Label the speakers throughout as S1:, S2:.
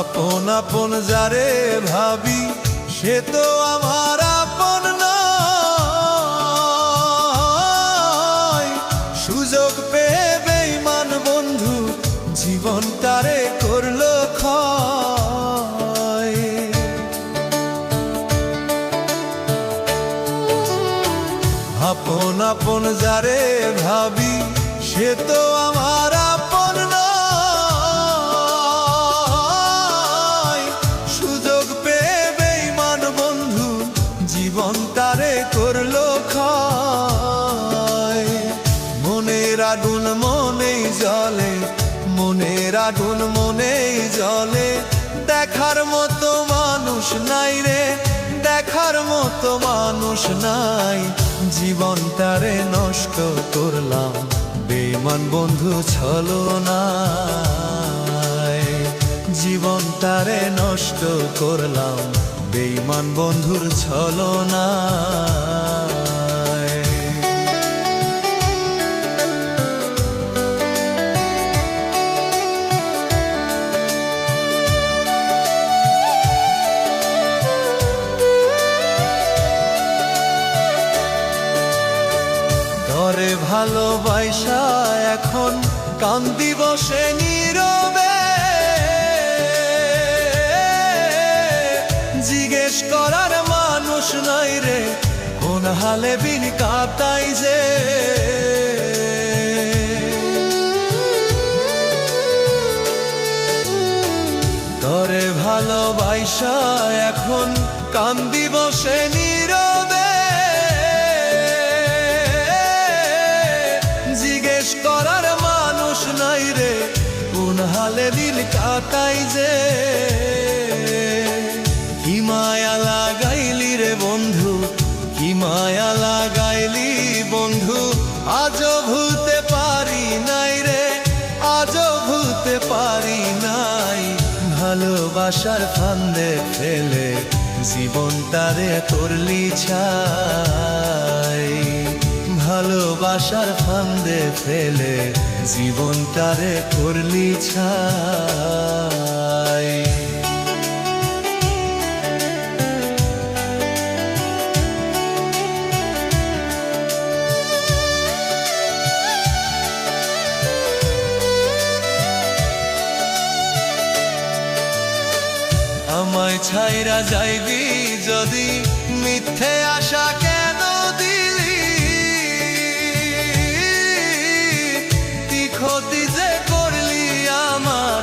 S1: আপন আপন যারে ভাবি সে তো আমার আপন নয়। সুযোগ পেয়ে বেঈমান বন্ধু জীবনটারে করলো ক্ষয়। আপন আপন যারে ভাবি সে তো আমার আপন নয়। সুযোগ পেয়ে বেঈমান বন্ধু জীবনটারে করলো ক্ষয়। মনের আগুন মনেই জ্বলে, মনের আগুন মনেই জ্বলে, দেখার মতো মানুষ নাই রে, দেখার মতো মানুষ নাই। জীবনটারে নষ্ট করলাম বেঈমান বন্ধু ছলনায়। জীবনটারে নষ্ট করলাম বেঈমান বন্ধুর ছলনায়। ঘরে ভালোবাসা এখন কান্দি বসে নীরবে, জিজ্ঞেস করার মানুষ নাই রে, কোন হালে বিন কাটাই যে। ঘরে ভালোবাসা এখন কান্দি বসে নীরবে, জিজ্ঞেস করার মানুষ নাই রে, কোন হালে দিল কাটাই যে। কি মায়া লাগাইলি রে বন্ধু, কি মায়া লাগাইলি বন্ধু, আজও ভুলতে পারি নাই রে, আজও ভুলতে পারি নাই। ভালোবাসার ফান্দে ফেলে জীবনটারে করলি ছাই। ভালোবাসার ফান্দে ফেলে জীবনটারে করলি ছাই। আমায় ছাইরা যাইবি যদি, মিথ্যে আশা কেন দিলি? কি ক্ষতি যে করলি আমার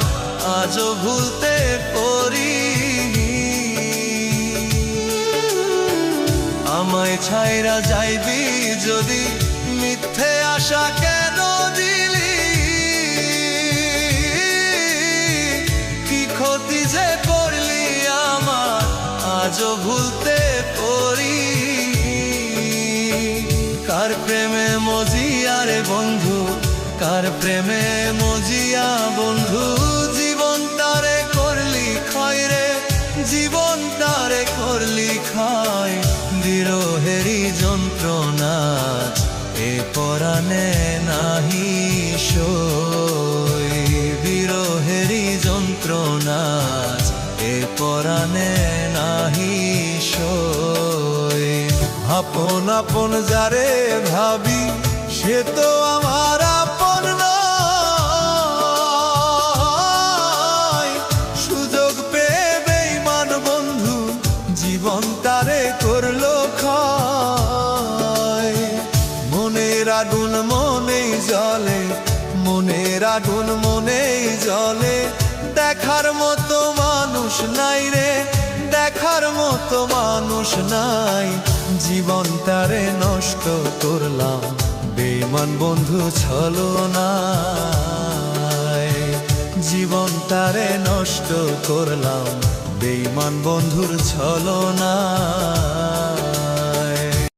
S1: আজও ভুলতে পারি। আমায় ছাইরা যাইবি যদি, মিথ্যে আশা কেন দিলি? কি ক্ষতি যে করলি আমার আজও ভুলতে পারি। কার প্রেমে মজিয়া রে বন্ধু, কার প্রেমে মজিয়া বন্ধু, জীবনটারে করলি ক্ষয় রে, জীবনটারে করলি ক্ষয়। বিরহেরই যন্ত্রণা এ পরাণে নাহি সই। বিরহেরই যন্ত্রণা এ পরাণে নাহি সই। আপন আপন যারে ভাবি সে তো আমার আপন নয়। সুযোগ পেয়ে বেঈমান বন্ধু জীবনটারে করলো ক্ষয়। মনের আগুন মনেই জ্বলে, মনের আগুন মনেই জ্বলে, দেখার মতো মানুষ নাই রে, দেখার মতো মানুষ নাই। জীবনটারে নষ্ট করলাম বেঈমান বন্ধু ছলনায়। জীবনটারে নষ্ট করলাম বেঈমান বন্ধুর ছলনায়।